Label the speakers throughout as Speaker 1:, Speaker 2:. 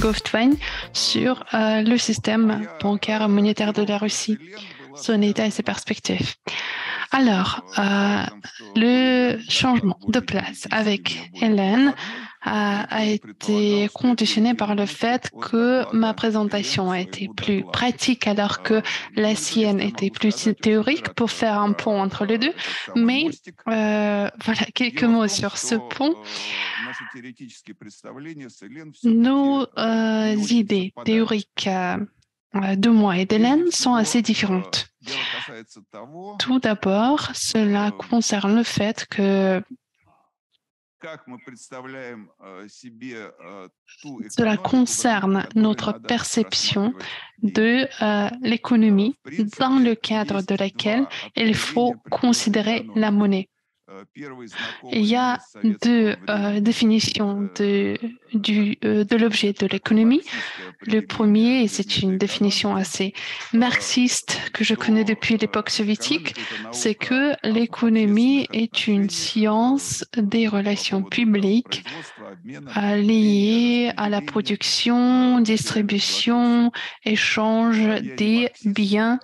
Speaker 1: Goffstein sur le système bancaire et monétaire de la Russie, son état et ses perspectives. Alors, le changement de place avec Hélène a été conditionné par le fait que ma présentation a été plus pratique alors que la sienne était plus théorique pour faire un pont entre les deux. Mais voilà, quelques mots sur ce pont. Nos idées théoriques de moi et d'Hélène sont assez différentes. Tout d'abord, cela concerne le fait que cela concerne notre perception de l'économie dans le cadre de laquelle il faut considérer la monnaie. Il y a deux définitions de l'objet de l'économie. Le premier, et c'est une définition assez marxiste que je connais depuis l'époque soviétique, c'est que l'économie est une science des relations publiques liées à la production, distribution, échange des biens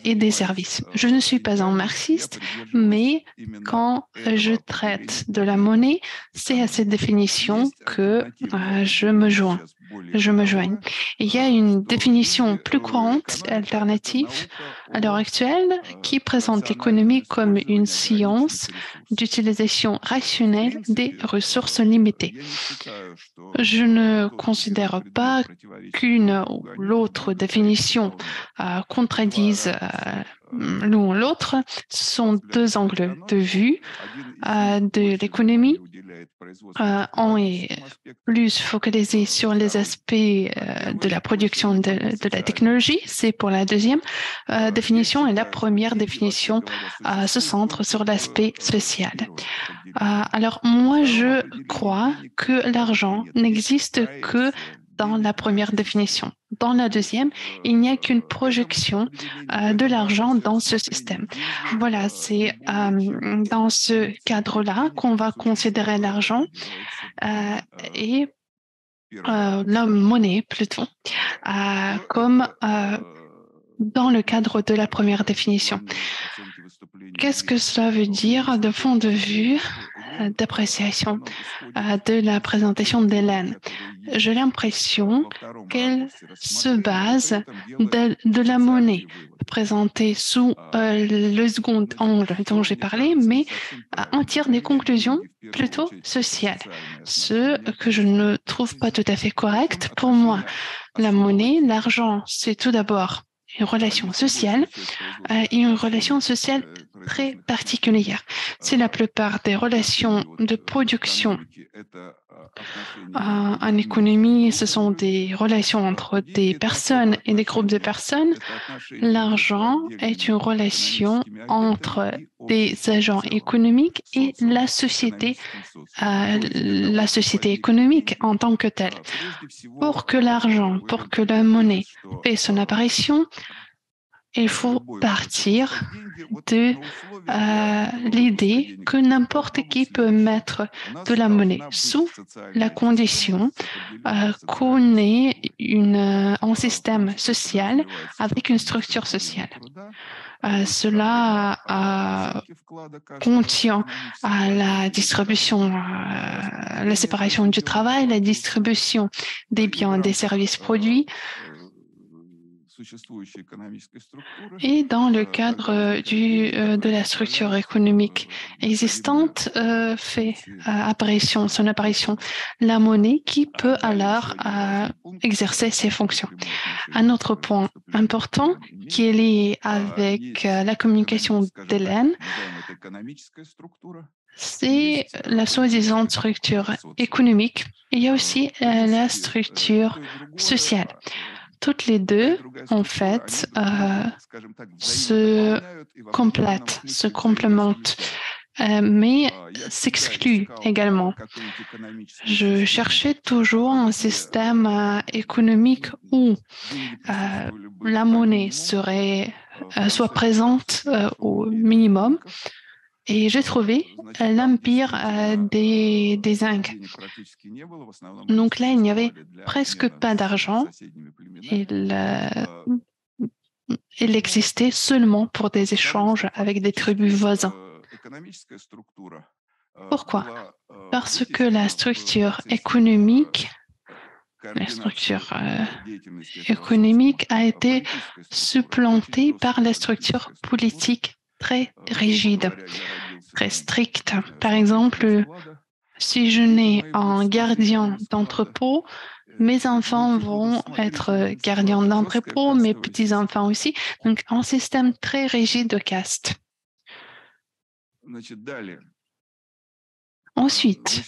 Speaker 1: et des services. Je ne suis pas un marxiste, mais quand je traite de la monnaie, c'est à cette définition que je me joins. Il y a une définition plus courante, alternative, à l'heure actuelle, qui présente l'économie comme une science d'utilisation rationnelle des ressources limitées. Je ne considère pas qu'une ou l'autre définition contredisent l'un ou l'autre. Ce sont deux angles de vue de l'économie. On est plus focalisé sur les aspects de la production de la technologie, c'est pour la deuxième définition, et la première définition se centre sur l'aspect social. Alors moi, je crois que l'argent n'existe que dans la première définition. Dans la deuxième, il n'y a qu'une projection de l'argent dans ce système. Voilà, c'est dans ce cadre-là qu'on va considérer l'argent et la monnaie plutôt, comme dans le cadre de la première définition. Qu'est-ce que cela veut dire de point de vue d'appréciation de la présentation d'Hélène? J'ai l'impression qu'elle se base de la monnaie présentée sous le second angle dont j'ai parlé, mais en tire des conclusions plutôt sociales, ce que je ne trouve pas tout à fait correct. Pour moi, la monnaie, l'argent, c'est tout d'abord une relation sociale et une relation sociale très particulière. C'est la plupart des relations de production en économie, ce sont des relations entre des personnes et des groupes de personnes. L'argent est une relation entre des agents économiques et la société économique en tant que telle. Pour que l'argent, pour que la monnaie ait son apparition, il faut partir de l'idée que n'importe qui peut mettre de la monnaie sous la condition qu'on ait un système social avec une structure sociale. Cela contient la distribution, la séparation du travail, la distribution des biens et des services produits. Et dans le cadre de la structure économique existante, fait son apparition la monnaie qui peut alors exercer ses fonctions. Un autre point important qui est lié avec la communication d'Hélène, c'est la soi-disant structure économique. Il y a aussi la structure sociale. Toutes les deux, en fait, se complètent, se complémentent, mais s'excluent également. Je cherchais toujours un système économique où la monnaie soit présente au minimum, Et j'ai trouvé l'empire des Inques. Donc là, il n'y avait presque pas d'argent. Il existait seulement pour des échanges avec des tribus voisines. Pourquoi? Parce que la structure économique a été supplantée par la structure politique très rigide, très stricte. Par exemple, si je n'ai un gardien d'entrepôt, mes enfants vont être gardiens d'entrepôt, mes petits-enfants aussi. Donc, un système très rigide de caste. Ensuite,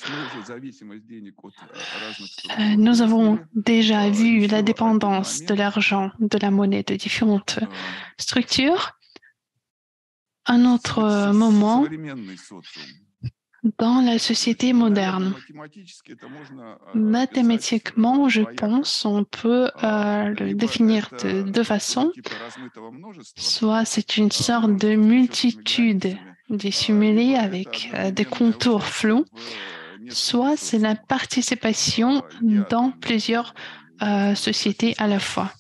Speaker 1: nous avons déjà vu la dépendance de l'argent, de la monnaie de différentes structures. Un autre moment, dans la société moderne, mathématiquement, je pense, on peut le définir de deux façons. Soit c'est une sorte de multitude dissimulée avec des contours flous, soit c'est la participation dans plusieurs sociétés à la fois.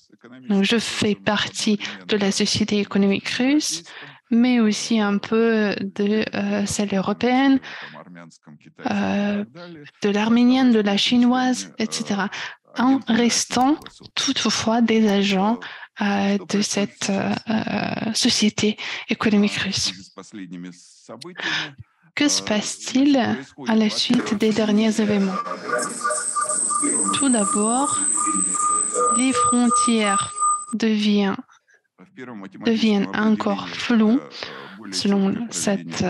Speaker 1: Donc, je fais partie de la société économique russe, mais aussi un peu de celle européenne, de l'arménienne, de la chinoise, etc., en restant toutefois des agents de cette société économique russe. Que se passe-t-il à la suite des derniers événements? Tout d'abord, les frontières deviennent encore floues. Selon cette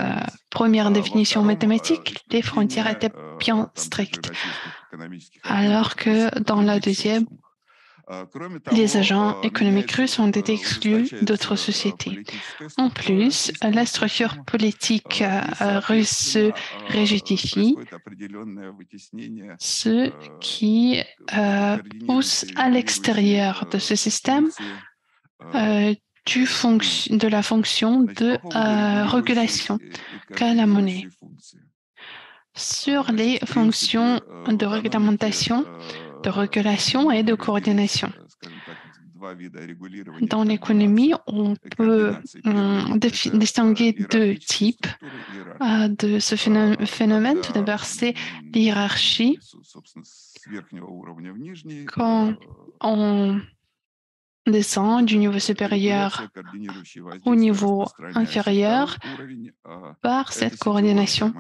Speaker 1: première définition mathématique, les frontières étaient bien strictes, alors que dans la deuxième, les agents économiques russes ont été exclus d'autres sociétés. En plus, la structure politique russe se rigidifie, ce qui pousse à l'extérieur de ce système de la fonction de régulation qu'a la monnaie. Sur les fonctions de réglementation, de régulation et de coordination. Dans l'économie, on peut distinguer deux types de ce phénomène. Tout d'abord, c'est l'hiérarchie. Quand on descend du niveau supérieur au niveau inférieur par cette coordination.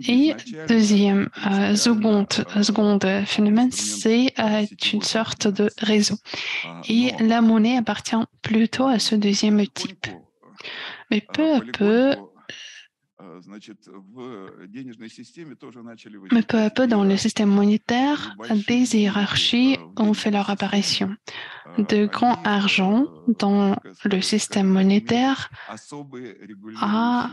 Speaker 1: Et deuxième, seconde phénomène, c'est une sorte de réseau. Et la monnaie appartient plutôt à ce deuxième type. Mais peu à peu, dans le système monétaire, des hiérarchies ont fait leur apparition. De grands argent dans le système monétaire a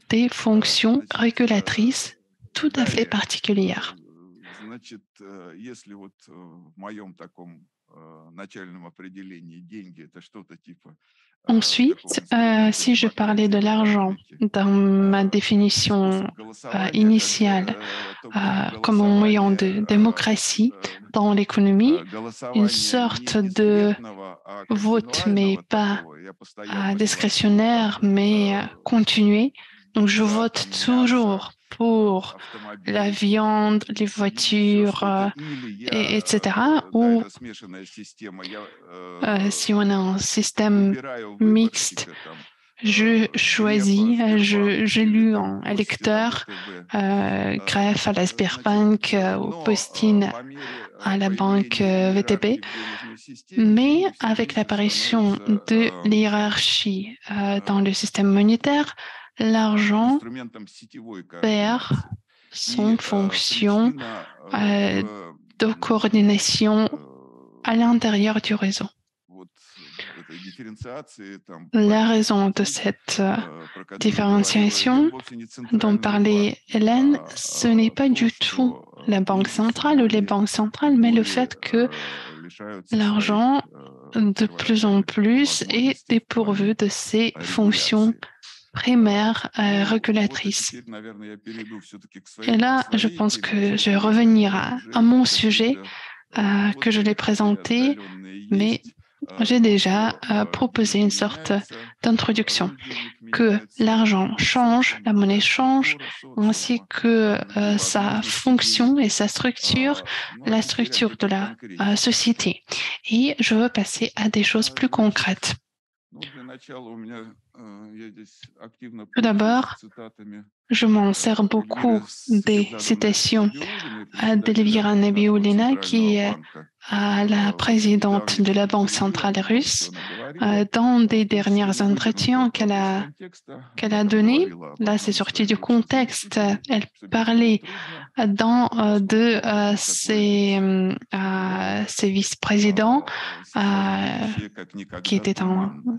Speaker 1: des fonctions régulatrices tout à fait particulières. Ensuite, si je parlais de l'argent dans ma définition initiale comme un moyen de démocratie dans l'économie, une sorte de vote, mais pas discrétionnaire, mais continué. Donc, je vote toujours pour la viande, les voitures, etc. Ou si on a un système mixte, je choisis, j'élus un électeur greffe à la Sberbank, au Postin, à la banque VTB. Mais avec l'apparition de l'hiérarchie dans le système monétaire, l'argent perd son fonction de coordination à l'intérieur du réseau. La raison de cette différenciation dont parlait Hélène, ce n'est pas du tout la banque centrale ou les banques centrales, mais le fait que l'argent, de plus en plus, est dépourvu de ses fonctions primaire régulatrice. Et là, je pense que je vais revenir à mon sujet que je l'ai présenté, mais j'ai déjà proposé une sorte d'introduction, que l'argent change, la monnaie change, ainsi que sa fonction et sa structure, la structure de la société. Et je veux passer à des choses plus concrètes. Tout d'abord, je m'en sers beaucoup des citations d'Elvira Nabiullina, qui est la présidente de la Banque centrale russe, dans des derniers entretiens qu'elle a donnés. Là, c'est sorti du contexte. Elle parlait dans ses vice-présidents qui était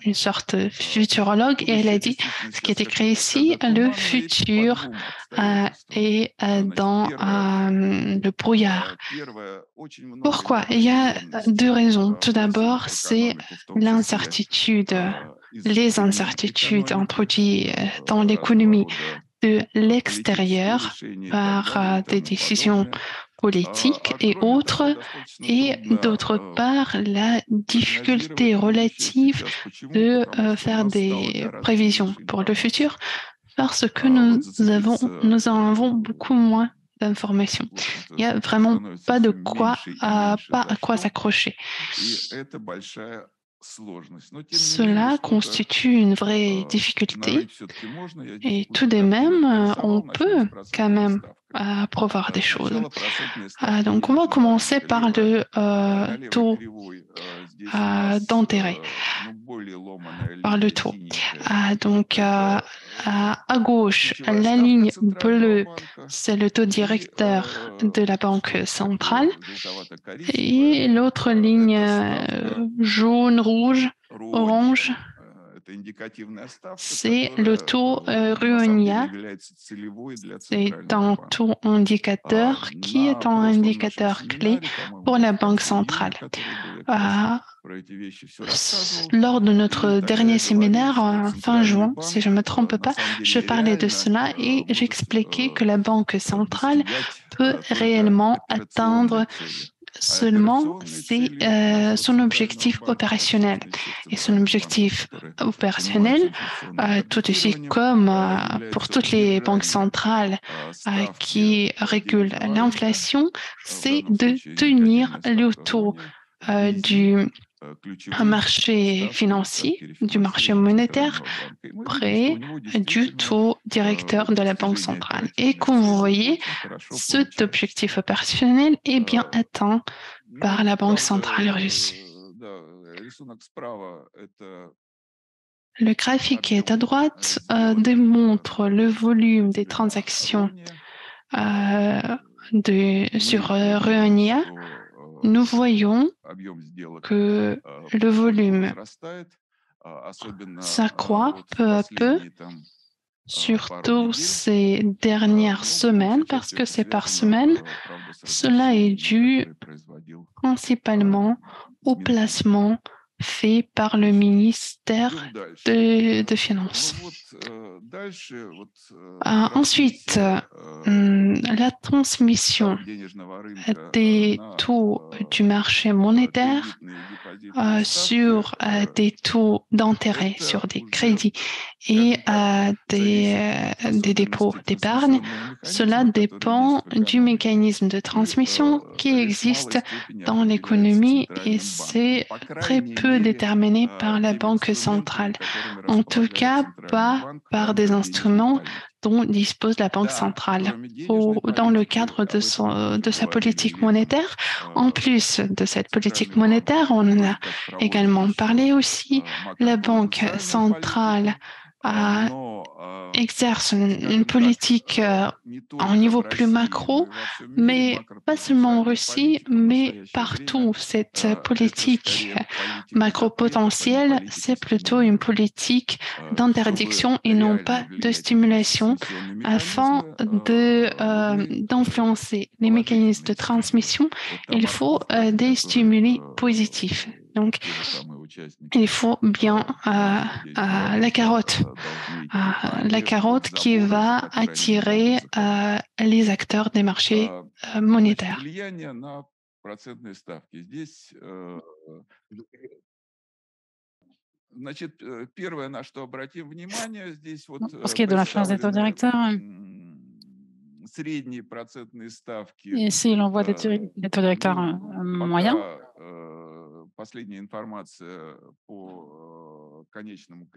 Speaker 1: une sorte de futurologue, et elle a dit ce qui est écrit ici, le futur est dans le brouillard. Pourquoi? Il y a deux raisons. Tout d'abord, c'est l'incertitude, les incertitudes introduites dans l'économie de l'extérieur par des décisions politiques et autres, et d'autre part la difficulté relative de faire des prévisions pour le futur, parce que nous en avons beaucoup moins d'informations. Il n'y a vraiment pas à quoi s'accrocher. Cela constitue une vraie difficulté, et tout de même, on peut quand même prévoir des choses. Donc, on va commencer par le taux d'intérêt, par le taux. Donc, à gauche, la ligne bleue, c'est le taux directeur de la Banque centrale, et l'autre ligne jaune, rouge, orange, c'est le taux Ruonia. C'est un taux indicateur qui est un indicateur clé pour la Banque centrale. Lors de notre dernier séminaire, fin juin, si je ne me trompe pas, je parlais de cela et j'expliquais que la Banque centrale peut réellement atteindre seulement son objectif opérationnel. Et son objectif opérationnel, tout aussi comme pour toutes les banques centrales qui régulent l'inflation, c'est de tenir le taux du marché financier, du marché monétaire, près du taux directeur de la Banque centrale. Et comme vous voyez, cet objectif opérationnel est bien atteint par la Banque centrale russe. Le graphique qui est à droite démontre le volume des transactions sur Ruonia. Nous voyons que le volume s'accroît peu à peu, surtout ces dernières semaines, parce que c'est par semaine. Cela est dû principalement au placement fait par le ministère de Finances. Ensuite, la transmission des taux du marché monétaire sur des taux d'intérêt, sur des crédits et des dépôts d'épargne, cela dépend du mécanisme de transmission qui existe dans l'économie, et c'est très peu déterminé par la Banque centrale. En tout cas, pas par des instruments dont dispose la Banque centrale dans le cadre de sa politique monétaire. En plus de cette politique monétaire, on en a également parlé aussi, la Banque centrale exerce une politique à un niveau plus macro, mais pas seulement en Russie, mais partout. Cette politique macro-potentielle, c'est plutôt une politique d'interdiction et non pas de stimulation, afin d'influencer les mécanismes de transmission. Il faut des stimuli positifs. Donc, Il faut bien la carotte. La carotte qui va attirer les acteurs des marchés monétaires.
Speaker 2: Pour ce qui est de l'influence des taux directeurs, ici, l'on voit des taux directeurs moyens.
Speaker 3: Последняя информация по конечному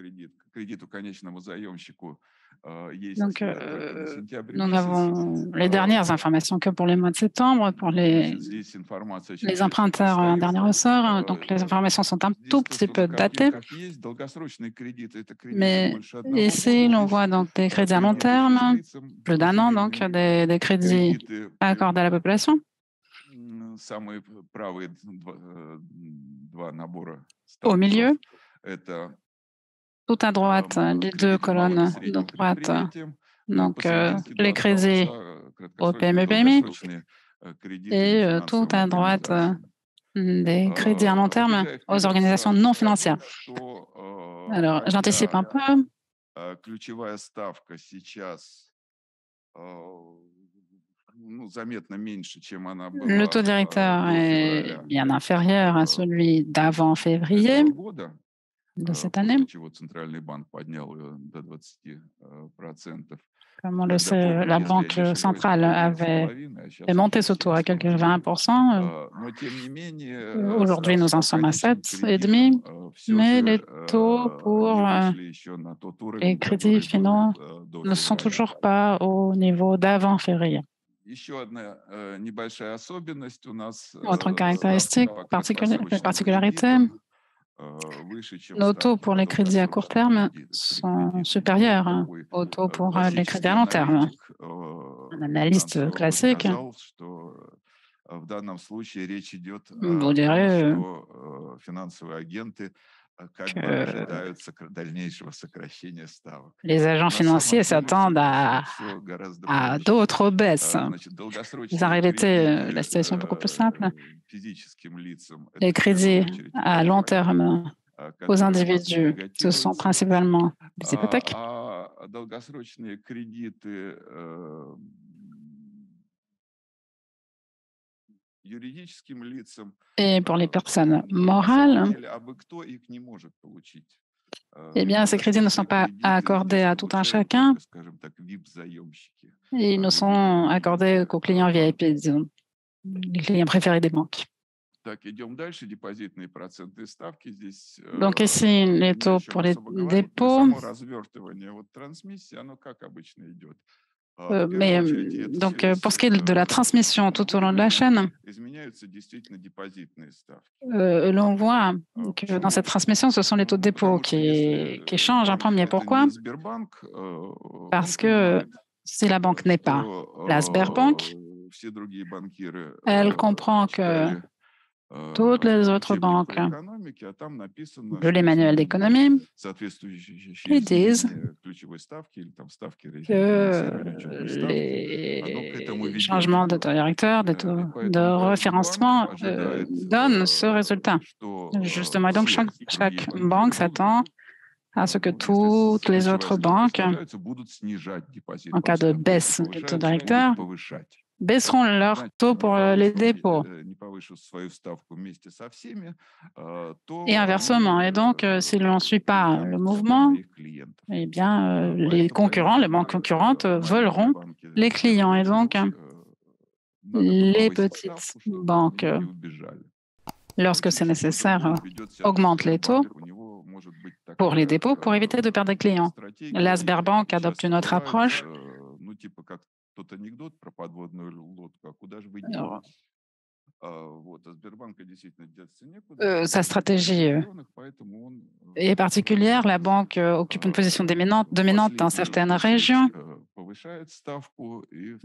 Speaker 3: кредиту конечному заемщику есть
Speaker 2: Donc,
Speaker 3: только на сентябрь
Speaker 2: nous
Speaker 3: месяц.
Speaker 2: n'avons les dernières informations que pour les mois de septembre, pour les emprunteurs en dernier ressort. Donc, les informations sont un tout petit peu datées. Mais ici, l'on voit donc des crédits à long terme, plus d'un an, donc des crédits accordés à la population. Au milieu, tout à droite, les deux colonnes de droite, donc les crédits au PME-PMI et tout à droite, des crédits à long terme aux organisations non financières. Alors, j'anticipe un peu. Le taux directeur est bien inférieur à celui d'avant février de cette année. Comme on le sait, la Banque centrale avait monté ce taux à quelques 20%. Aujourd'hui, nous en sommes à 7,5%, mais les taux pour les crédits finaux ne sont toujours pas au niveau d'avant février. Autre caractéristique, particularité, nos taux pour les crédits à court terme sont supérieurs aux taux pour les crédits à long terme. Un analyste classique vous dirait que les agents financiers s'attendent à d'autres baisses. En réalité, la situation est beaucoup plus simple. Les crédits à long terme aux individus, ce sont principalement des hypothèques. Et pour les personnes morales, eh bien, ces crédits ne sont pas accordés à tout un chacun. Ils ne sont accordés qu'aux clients VIP, disons, les clients préférés des banques. Donc ici, les taux pour les dépôts. Mais donc, pour ce qui est de la transmission tout au long de la chaîne, l'on voit que dans cette transmission, ce sont les taux de dépôt qui changent en premier. Pourquoi? Parce que si la banque n'est pas la Sberbank, elle comprend que toutes les autres banques de les manuels d'économie qui disent que les changements de taux directeur, des taux de référencement donnent ce résultat. Justement, et donc chaque banque s'attend à ce que toutes les autres banques, en cas de baisse du taux directeur, baisseront leur taux pour les dépôts. Et inversement. Et donc, si l'on ne suit pas le mouvement, eh bien, les concurrents, les banques concurrentes voleront les clients. Et donc, les petites banques, lorsque c'est nécessaire, augmentent les taux pour les dépôts pour éviter de perdre des clients. La Sberbank adopte une autre approche. Alors, sa stratégie est particulière. La banque occupe une position dominante dans certaines régions.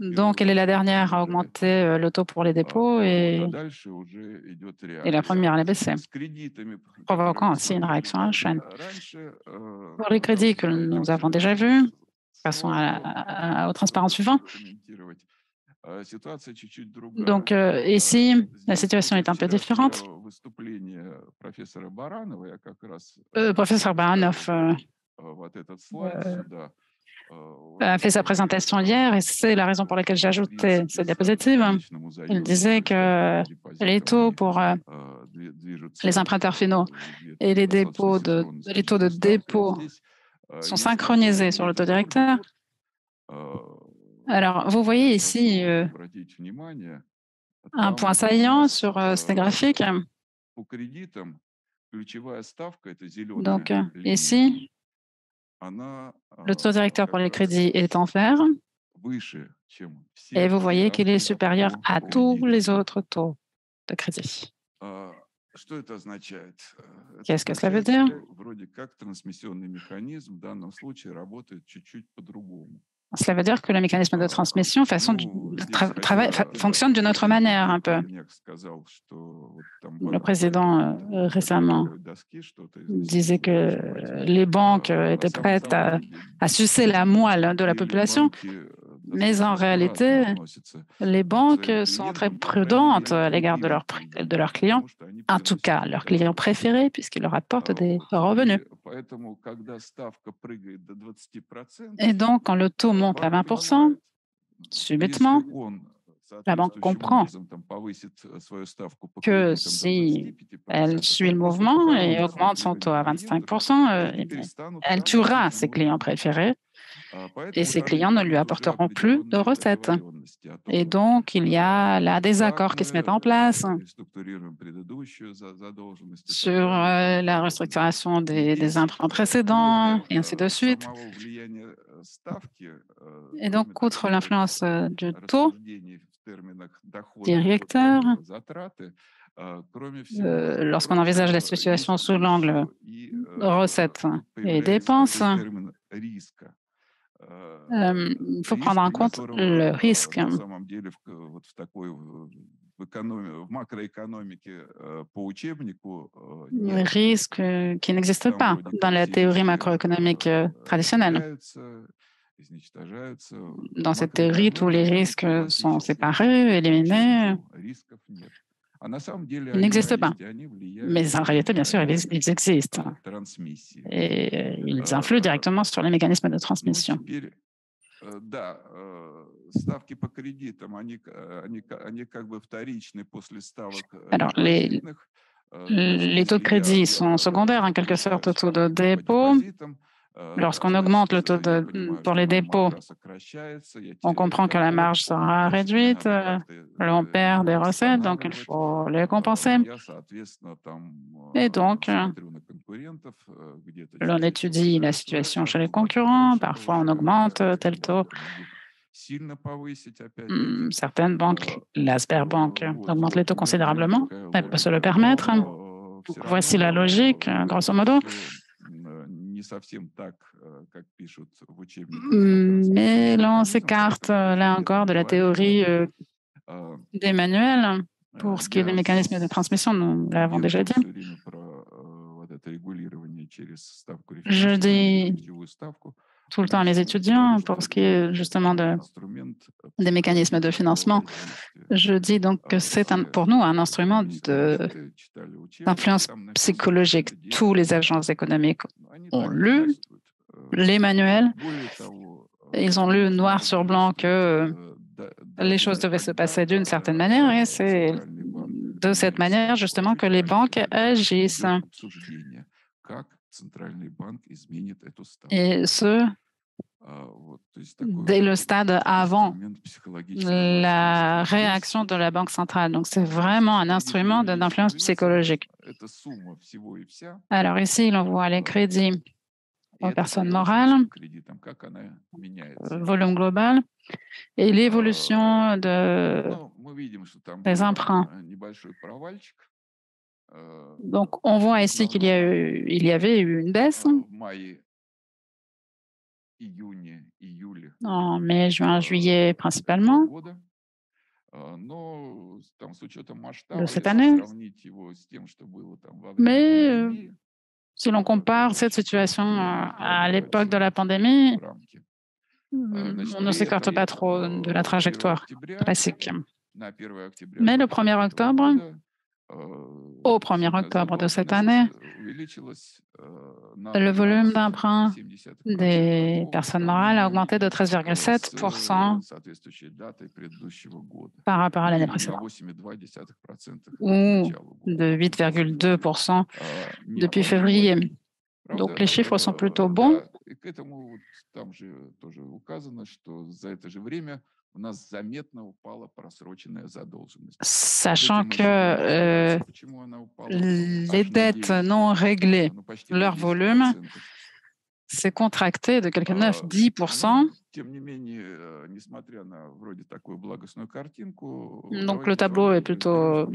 Speaker 2: Donc, elle est la dernière à augmenter le taux pour les dépôts et la première à les baisser, provoquant ainsi une réaction en chaîne. Pour les crédits que nous avons déjà vus, passons au transparent suivant. Donc, ici, la situation est un peu différente. Professeur Baranov a fait sa présentation hier et c'est la raison pour laquelle j'ai ajouté cette diapositive. Il disait que les taux pour les emprunteurs finaux et les taux de dépôt sont synchronisés sur l'autodirecteur. Alors, vous voyez ici un point saillant sur ces graphiques. Donc, ici, le taux directeur pour les crédits est en vert et vous voyez qu'il est supérieur à tous les autres taux de crédit. Qu'est-ce que cela veut dire? Cela veut dire que le mécanisme de transmission fonctionne d'une autre manière un peu. Le président récemment disait que les banques étaient prêtes à sucer la moelle de la population, mais en réalité, les banques sont très prudentes à l'égard de leurs clients, en tout cas leurs clients préférés, puisqu'ils leur apportent des revenus. Et donc, quand le taux monte à 20%, subitement, la banque comprend que si elle suit le mouvement et augmente son taux à 25%, elle tuera ses clients préférés et ses clients ne lui apporteront plus de recettes. Et donc, il y a là des accords qui se mettent en place sur la restructuration des emprunts précédents et ainsi de suite. Et donc, outre l'influence du taux directeur, lorsqu'on envisage la situation sous l'angle recettes et dépenses, il faut prendre en compte le risque. Risque qui n'existe pas dans la théorie macroéconomique traditionnelle. Dans cette théorie, tous les risques sont séparés, éliminés. Ils n'existent pas. Mais en réalité, bien sûr, ils existent. Et ils influent directement sur les mécanismes de transmission. Alors, les taux de crédit sont secondaires, en quelque sorte, aux taux de dépôt. Lorsqu'on augmente le taux pour les dépôts, on comprend que la marge sera réduite, l'on perd des recettes, donc il faut les compenser. Et donc, l'on étudie la situation chez les concurrents, parfois on augmente tel taux. Certaines banques, la Sberbank, augmentent les taux considérablement, elle peut se le permettre. Donc, voici la logique, grosso modo. Mais l'on s'écarte là encore de la théorie des manuels. Pour ce qui est des mécanismes de transmission, nous l'avons déjà dit. Je dis tout le temps à mes étudiants, pour ce qui est justement des mécanismes de financement, je dis donc que c'est pour nous un instrument d'influence psychologique. Tous les agents économiques ont lu les manuels. Ils ont lu noir sur blanc que les choses devaient se passer d'une certaine manière et c'est de cette manière justement que les banques agissent. Et ce, dès le stade avant la réaction de la Banque centrale. Donc, c'est vraiment un instrument d'influence psychologique. Alors ici, l'on voit les crédits aux personnes morales, volume global, et l'évolution des emprunts. Donc, on voit ici qu'il y avait eu une baisse en mai, juin, juillet principalement de cette année. Mais si l'on compare cette situation à l'époque de la pandémie, on ne s'écarte pas trop de la trajectoire classique. Mais le 1er octobre, au 1er octobre de cette année, le volume d'emprunt des personnes morales a augmenté de 13,7% par rapport à l'année précédente, ou de 8,2% depuis février. Donc les chiffres sont plutôt bons. Sachant que les dettes non réglées, leur volume s'est contracté de quelque 9-10%. Donc le tableau est plutôt,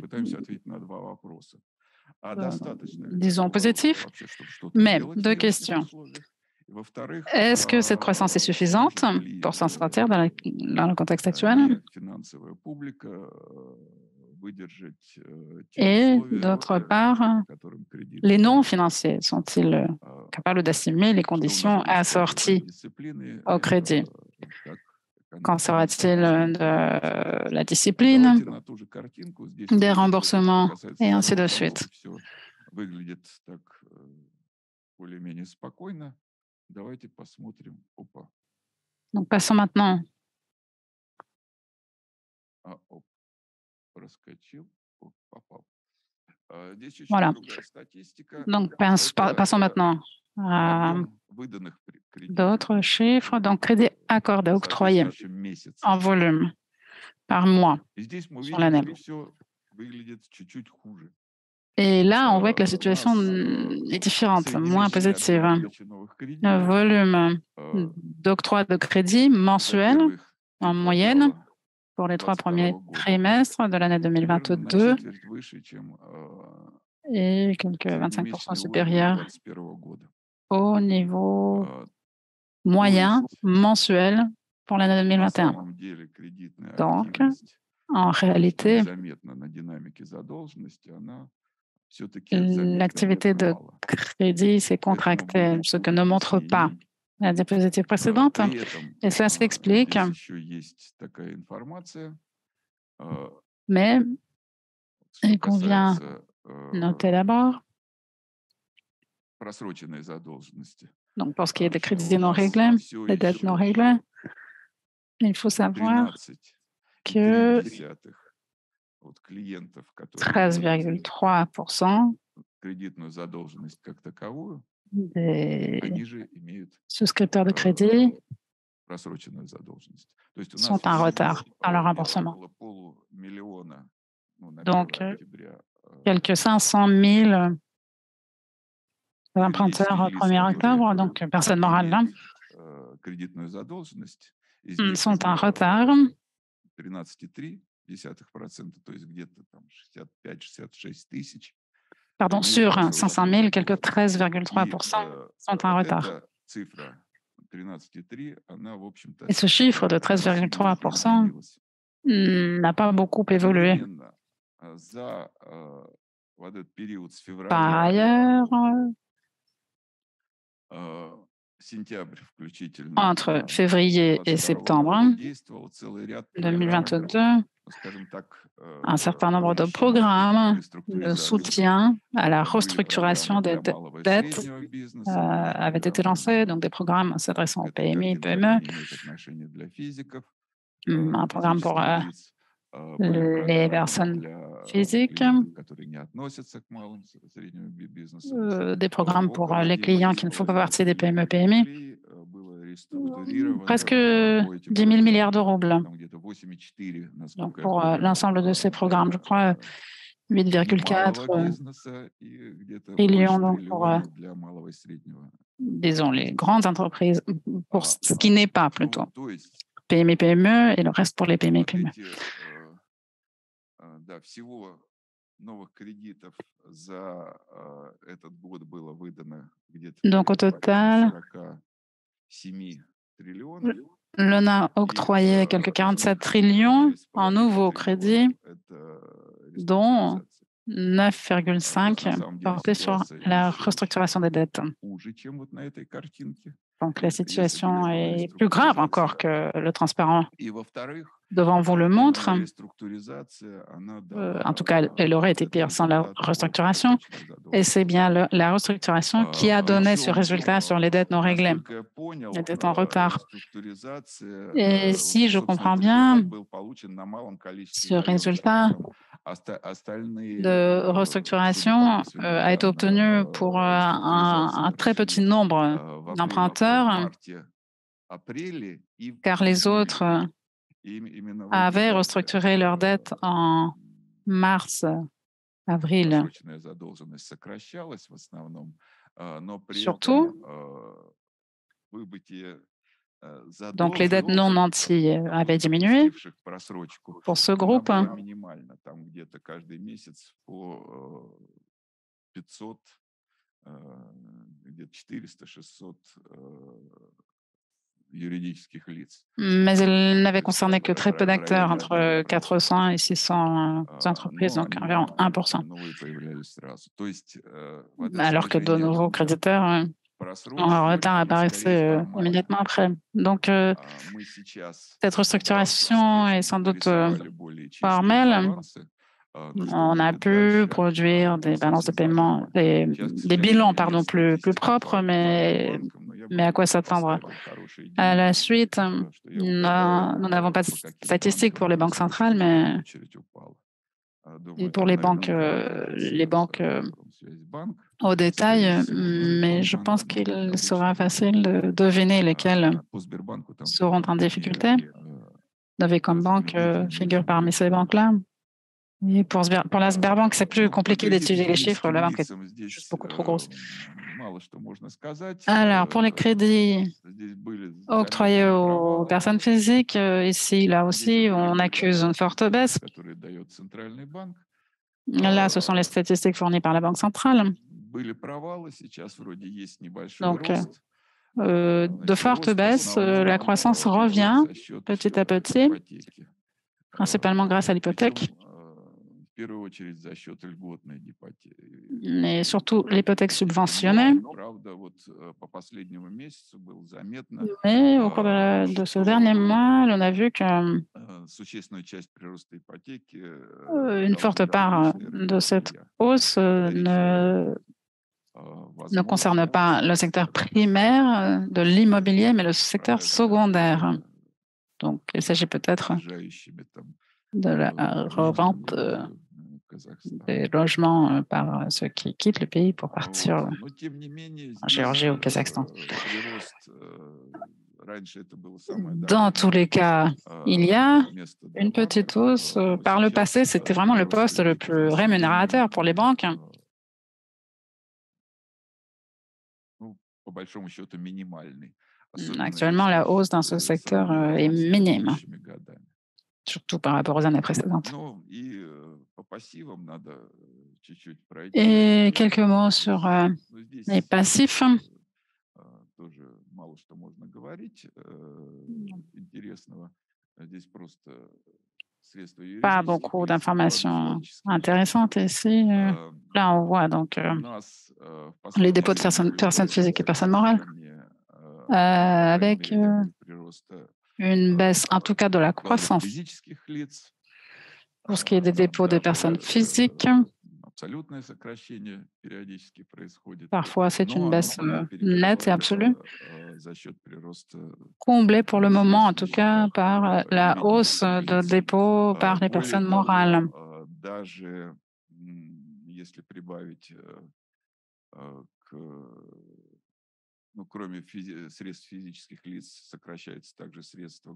Speaker 2: disons, positif. Mais deux questions. Est-ce que cette croissance est suffisante pour s'en sortir dans le contexte actuel? Et d'autre part, les non-financiers sont-ils capables d'assimiler les conditions assorties au crédit? Qu'en sera-t-il de la discipline, des remboursements et ainsi de suite? Donc passons maintenant. Voilà. Donc passons maintenant à d'autres chiffres. Donc crédit accordé, octroyé en volume par mois sur l'année. Et là, on voit que la situation est différente, moins positive. Le volume d'octroi de crédit mensuel en moyenne pour les 3 premiers trimestres de l'année 2022 est quelque 25% supérieur au niveau moyen mensuel pour l'année 2021. Donc, en réalité, l'activité de crédit s'est contractée, ce que ne montre pas la diapositive précédente. Et cela s'explique. Mais il convient noter d'abord, donc pour ce qui est des crédits non réglés, des dettes non réglées, il faut savoir que 13,3% des souscripteurs de crédit sont en retard dans leur remboursement. Donc, quelques 500 000 emprunteurs au 1er octobre, donc personnes morales là, sont en retard. Pardon, sur 500 000, quelques 13,3% sont en retard. Et ce chiffre de 13,3% n'a pas beaucoup évolué. Par ailleurs, entre février et septembre 2022, un certain nombre de programmes de soutien à la restructuration des dettes avaient été lancés, donc des programmes s'adressant aux PMI, PME, un programme pour les personnes physiques, des programmes pour les clients qui ne font pas partie des PME, PMI, presque 10 000 milliards de roubles. Donc pour l'ensemble de ces programmes, je crois 8,4 trillions donc pour, disons, les grandes entreprises, pour ce qui n'est pas plutôt PMI, PME et le reste pour les PMI, PME. Donc au total, l'on a octroyé quelques 47 trillions en nouveaux crédits, dont 9,5 portés sur la restructuration des dettes. Donc, la situation est plus grave encore que le transparent
Speaker 3: И во-вторых,
Speaker 2: devant vous le montre.
Speaker 3: реструктуризация, она
Speaker 2: En tout cas, elle aurait été pire sans la restructuration. Et c'est bien la restructuration qui a donné ce résultat sur les dettes non réglées, les dettes en retard. Et si je comprends bien, ce résultat de restructuration a été obtenu pour un très petit nombre d'emprunteurs, car les autres avaient restructuré leurs dettes en mars, avril. Surtout, donc les dettes non nantis avaient diminué pour ce groupe. Mais elle n'avait concerné que très peu d'acteurs, entre 400 et 600 entreprises, donc environ 1%. Alors que de nouveaux créditeurs en retard apparaissaient immédiatement après. Donc, cette restructuration est sans doute formelle. On a pu produire des balances de paiement, des bilans plus propres, mais à quoi s'attendre à la suite? Nous n'avons pas de statistiques pour les banques centrales, mais et pour les banques au détail, mais je pense qu'il sera facile de deviner lesquelles seront en difficulté. Novécombank figure parmi ces banques-là. Et pour la Sberbank, c'est plus compliqué d'étudier les chiffres. La banque est juste beaucoup trop grosse. Alors, pour les crédits octroyés aux personnes physiques, ici, là aussi, on accuse une forte baisse. Là, ce sont les statistiques fournies par la Banque centrale. Donc, de fortes baisses, la croissance revient petit à petit, principalement grâce à l'hypothèque. Mais surtout l'hypothèque subventionnée. Mais au cours de ce dernier mois, on a vu qu'une forte part de cette hausse ne concerne pas le secteur primaire de l'immobilier, mais le secteur secondaire. Donc, il s'agit peut-être de la revente des logements par ceux qui quittent le pays pour partir en Géorgie ou au Kazakhstan. Dans tous les cas, il y a une petite hausse. Par le passé, c'était vraiment le poste le plus rémunérateur pour les banques. Actuellement, la hausse dans ce secteur est minime, surtout par rapport aux années précédentes. Et quelques mots sur les passifs. Pas beaucoup d'informations intéressantes ici. Là, on voit donc les dépôts de personnes physiques et personnes morales, avec une baisse, en tout cas, de la croissance. Pour ce qui est des dépôts de personnes physiques, parfois c'est une baisse nette et absolue, comblée pour le moment, en tout cas, par la hausse de dépôts par les personnes morales.
Speaker 3: Кроме средств физических лиц, сокращается также средства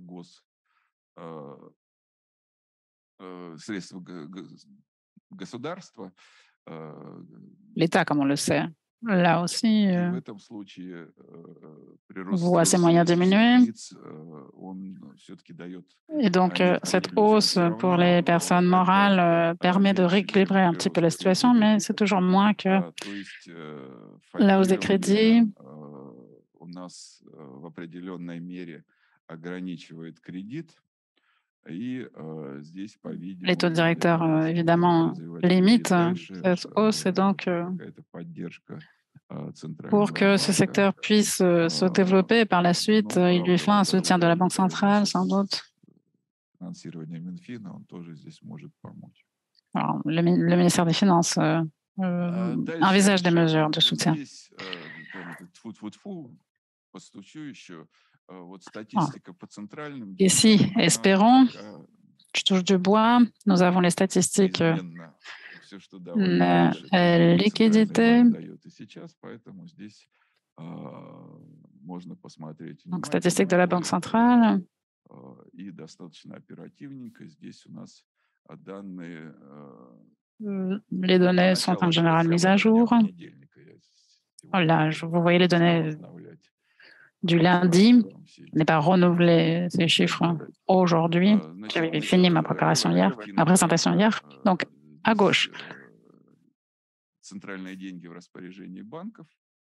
Speaker 3: государства.
Speaker 2: L'État, comme on le sait, là aussi, voit ses moyens diminuer. Et donc, cette hausse pour les personnes morales permet de rééquilibrer un petit peu la situation, mais c'est toujours moins que la hausse des crédits. Les taux directeurs, évidemment, limitent cette hausse et donc pour que ce secteur puisse se développer. Par la suite, il lui faut un soutien de la Banque centrale, sans doute. Alors, le ministère des Finances envisage des mesures de soutien. Ici, espérons, je touche du bois, nous avons les statistiques la liquidité. Donc, statistiques de la Banque centrale. Les données sont en général mises à jour. Là, vous voyez les données du lundi. Je n'ai pas renouvelé ces chiffres aujourd'hui. J'avais fini ma préparation hier, ma présentation hier. Donc, à gauche.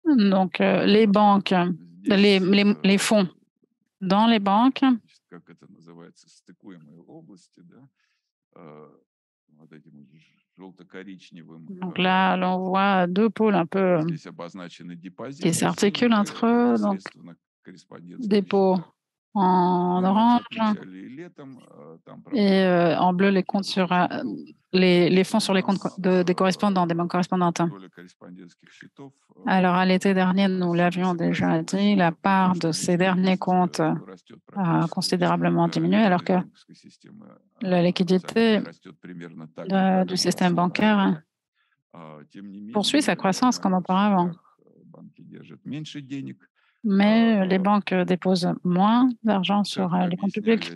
Speaker 2: Donc, les banques, les fonds dans les banques. Donc là, l'on voit deux pôles un peu qui s'articulent entre eux. Donc, dépôts en orange et en bleu les comptes sur les fonds sur les comptes des correspondants, des banques correspondantes. Alors, à l'été dernier, nous l'avions déjà dit, la part de ces derniers comptes a considérablement diminué, alors que la liquidité du système bancaire poursuit sa croissance comme auparavant. Mais les banques déposent moins d'argent sur les comptes publics.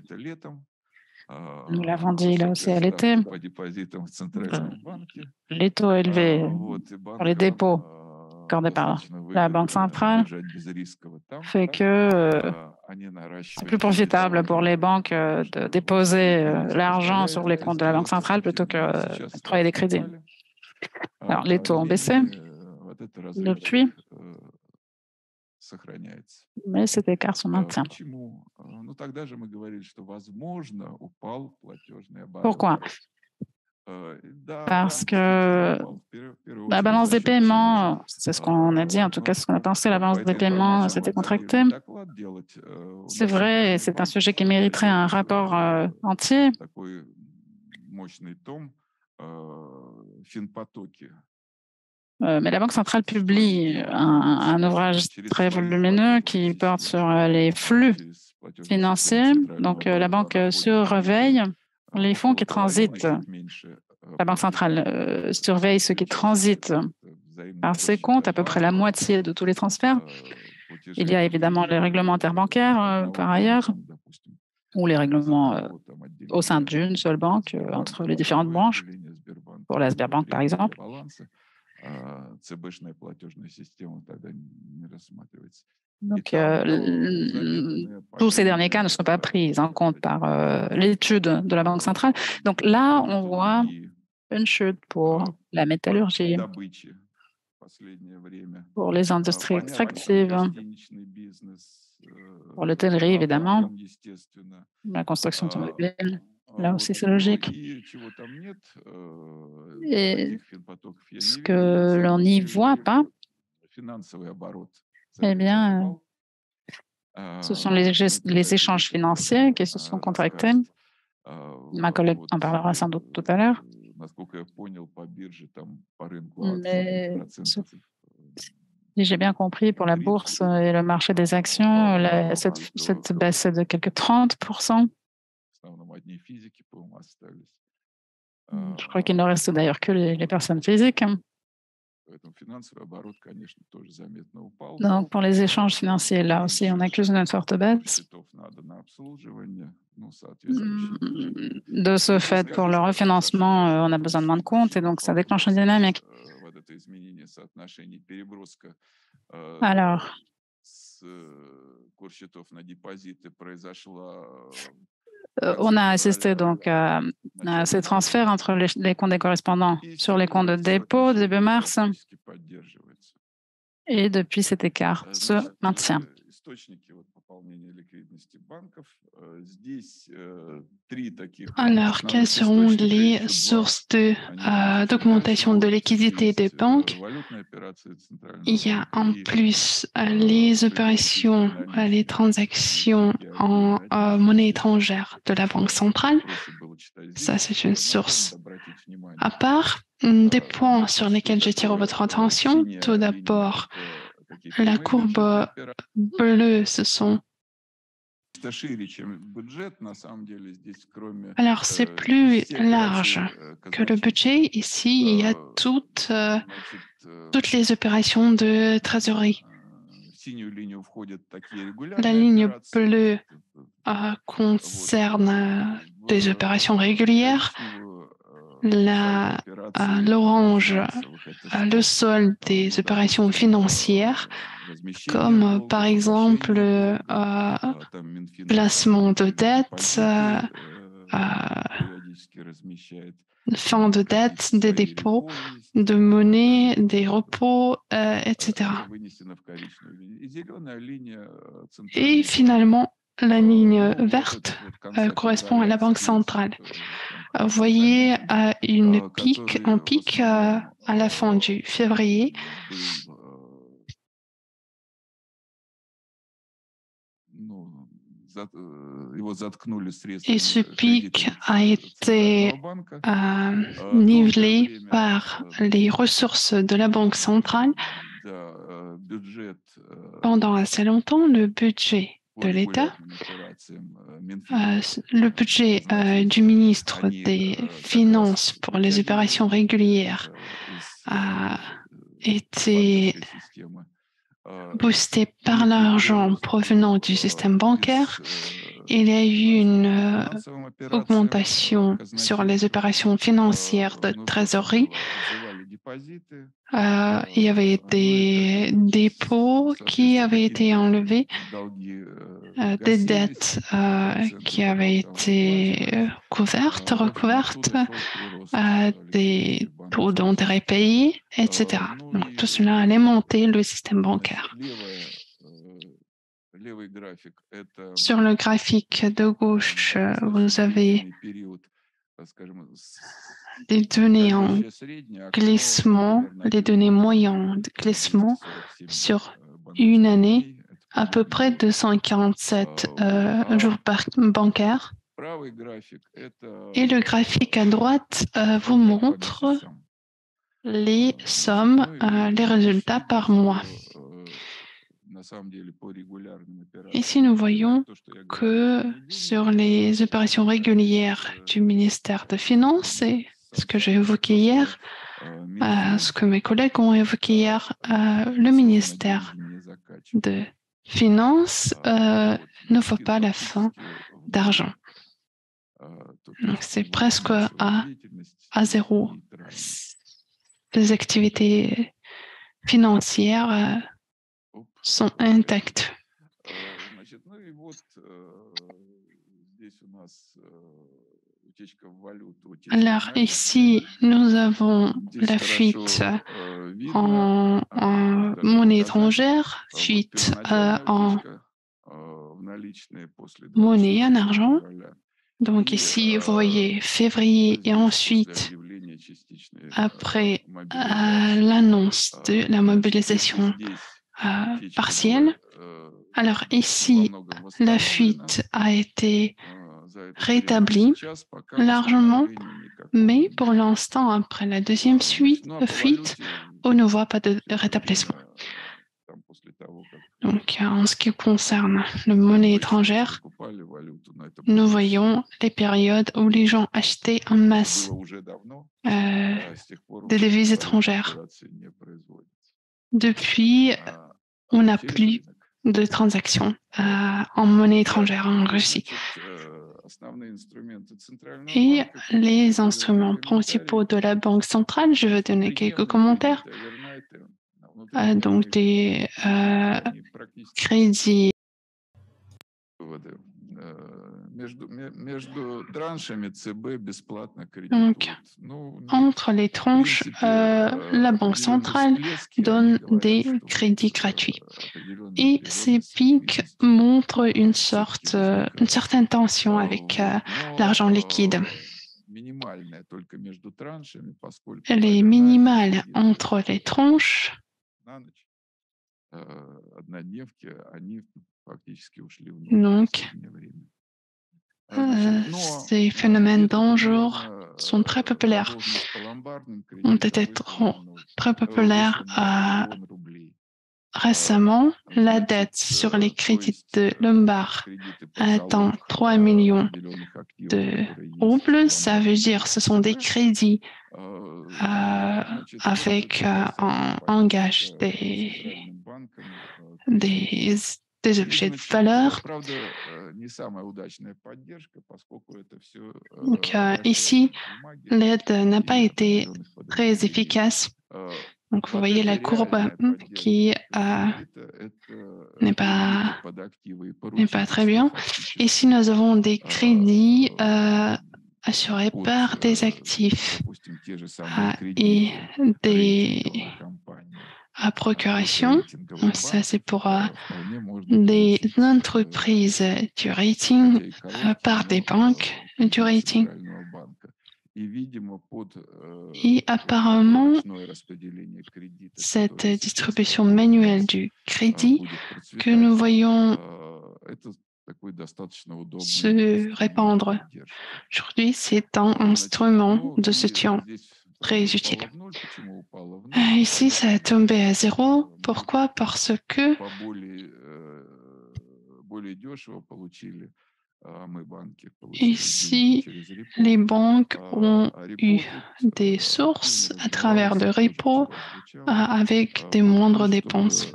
Speaker 2: Nous l'avons dit là aussi à l'été. Les taux élevés pour les dépôts accordés par la Banque centrale fait que c'est plus profitable pour les banques de déposer l'argent sur les comptes de la Banque centrale plutôt que d'octroyer des crédits. Alors, les taux ont baissé depuis, mais cet écart se maintient. Pourquoi? Parce que la balance des paiements, c'est ce qu'on a dit, en tout cas ce qu'on a pensé, la balance des paiements s'était contractée. C'est vrai, c'est un sujet qui mériterait un rapport entier. Mais la Banque centrale publie un ouvrage très volumineux qui porte sur les flux financiers. Donc, la banque surveille les fonds qui transitent. La Banque centrale surveille ceux qui transitent par ces comptes, à peu près la moitié de tous les transferts. Il y a évidemment les règlements interbancaires par ailleurs, ou les règlements au sein d'une seule banque, entre les différentes branches, pour la Sberbank par exemple. Donc, tous ces derniers cas ne sont pas pris en compte par l'étude de la Banque centrale. Donc là, on voit une chute pour la métallurgie, pour les industries extractives, pour l'hôtellerie, évidemment, la construction automobile. Là aussi, c'est logique. Et ce que l'on n'y voit pas, eh bien, ce sont les échanges financiers qui se sont contractés. Ma collègue en parlera sans doute tout à l'heure. Mais si j'ai bien compris, pour la bourse et le marché des actions, cette baisse est de quelques 30%. Je crois qu'il ne reste d'ailleurs que les personnes physiques. Donc, pour les échanges financiers, là aussi, on accuse une forte baisse. De ce fait, pour le refinancement, on a besoin de moins de comptes et donc ça déclenche une dynamique. Alors, on a assisté donc à ces transferts entre les comptes des correspondants sur les comptes de dépôt début mars. Et depuis, cet écart se maintient.
Speaker 1: Alors, quelles seront les sources d'augmentation de liquidité des banques? Il y a en plus les opérations, les transactions en monnaie étrangère de la Banque centrale. Ça, c'est une source à part. Des points sur lesquels j'attire votre attention. Tout d'abord, la courbe bleue, ce sont... Alors, c'est plus large que le budget. Ici, il y a toutes les opérations de trésorerie. La ligne bleue concerne des opérations régulières. L'orange, le solde des opérations financières, comme par exemple placement de dette, fin de dette, des dépôts de monnaie, des repos, etc. Et finalement, la ligne verte correspond à la Banque centrale. Vous voyez un pic à la fin du février. Et ce pic a été nivelé par les ressources de la Banque centrale. Pendant assez longtemps, le budget de l'État, le budget du ministre des Finances pour les opérations régulières a été boosté par l'argent provenant du système bancaire. Il y a eu une augmentation sur les opérations financières de trésorerie. Il y avait des dépôts qui avaient été enlevés, des dettes qui avaient été recouvertes, des taux d'intérêt payés, etc. Donc, tout cela a alimenté le système bancaire. Sur le graphique de gauche, vous avez des données en glissement, les données moyennes de glissement sur une année, à peu près 247 jours bancaires. Et le graphique à droite vous montre les sommes, les résultats par mois. Ici, nous voyons que sur les opérations régulières du ministère des Finances, et ce que j'ai évoqué hier, ce que mes collègues ont évoqué hier, le ministère des Finances ne voit pas la fin d'argent. Donc, c'est presque à zéro. Les activités financières sont intactes. Alors ici, nous avons la fuite en monnaie étrangère, fuite en monnaie, en argent. Donc ici, vous voyez février et ensuite, après l'annonce de la mobilisation partielle. Alors ici, la fuite a été rétablie largement, mais pour l'instant, après la deuxième fuite, on ne voit pas de rétablissement. Donc, en ce qui concerne la monnaie étrangère, nous voyons les périodes où les gens achetaient en masse des devises étrangères. Depuis, on n'a plus de transactions en monnaie étrangère en Russie. Et les instruments principaux de la Banque centrale, je vais donner quelques commentaires. Donc, des crédits. Donc, entre les tranches, la Banque centrale donne des crédits gratuits. Et ces pics montrent une certaine tension avec l'argent liquide. Elle est minimale entre les tranches. Donc, ces phénomènes dangereux sont très populaires, ont été très populaires récemment. La dette sur les crédits de Lombard atteint 3 millions de roubles. Ça veut dire que ce sont des crédits avec un gage des objets de valeur. Donc, ici, l'aide n'a pas été très efficace. Donc, vous voyez la courbe qui n'est pas très bien. Ici, nous avons des crédits assurés par des actifs et des procurations. Ça, c'est pour des entreprises du rating, par des banques du rating. Et apparemment, cette distribution manuelle du crédit que nous voyons se répandre aujourd'hui, c'est un instrument de soutien très utile. Ici, ça a tombé à zéro. Pourquoi? Parce que ici, les banques ont eu des sources à travers de repos avec des moindres dépenses.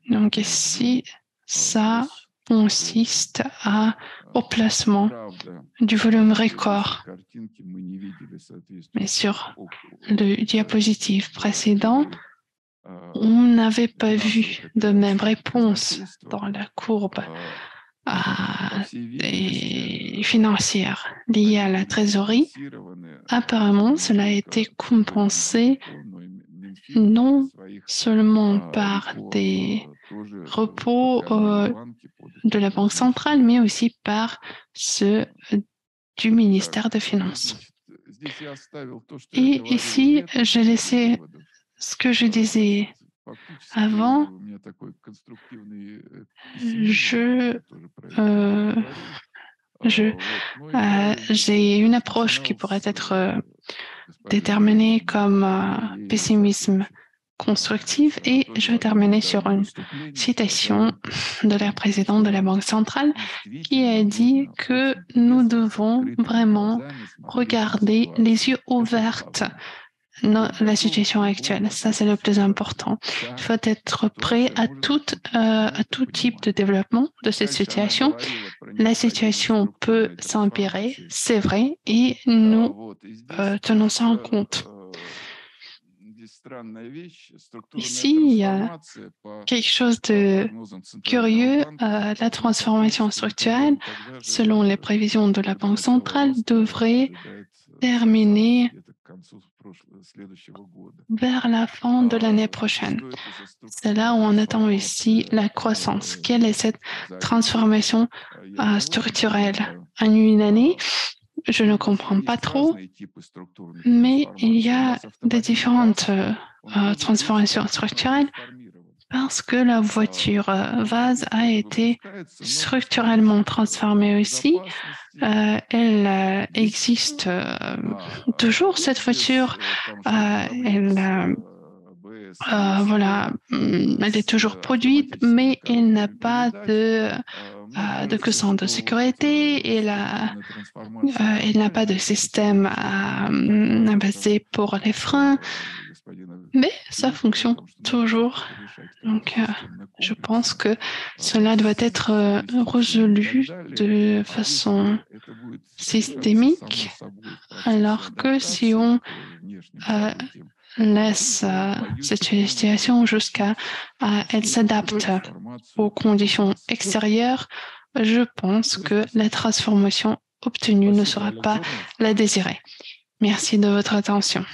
Speaker 1: Donc ici, ça consiste au placement du volume record. Mais sur le diapositive précédent, on n'avait pas vu de même réponse dans la courbe financière liée à la trésorerie. Apparemment, cela a été compensé non seulement par des repos de la Banque centrale, mais aussi par ceux du ministère des Finances. Et ici, j'ai laissé ce que je disais avant. J'ai une approche qui pourrait être déterminée comme pessimisme constructif, et je vais terminer sur une citation de la présidente de la Banque centrale qui a dit que nous devons vraiment regarder les yeux ouverts la situation actuelle. Ça, c'est le plus important. Il faut être prêt à tout type de développement de cette situation. La situation peut s'empirer, c'est vrai, et nous tenons ça en compte. Ici, il y a quelque chose de curieux. La transformation structurelle, selon les prévisions de la Banque centrale, devrait terminer vers la fin de l'année prochaine. C'est là où on attend ici la croissance. Quelle est cette transformation structurelle? En une année, je ne comprends pas trop, mais il y a des différentes transformations structurelles parce que la voiture vase a été structurellement transformée aussi. Elle existe toujours, cette voiture. Elle est toujours produite, mais elle n'a pas de caisson de sécurité. Elle n'a pas de système basé pour les freins, mais ça fonctionne toujours. Donc, je pense que cela doit être résolu de façon systémique, alors que si on laisse cette situation jusqu'à elle s'adapte aux conditions extérieures, je pense que la transformation obtenue ne sera pas la désirée. Merci de votre attention.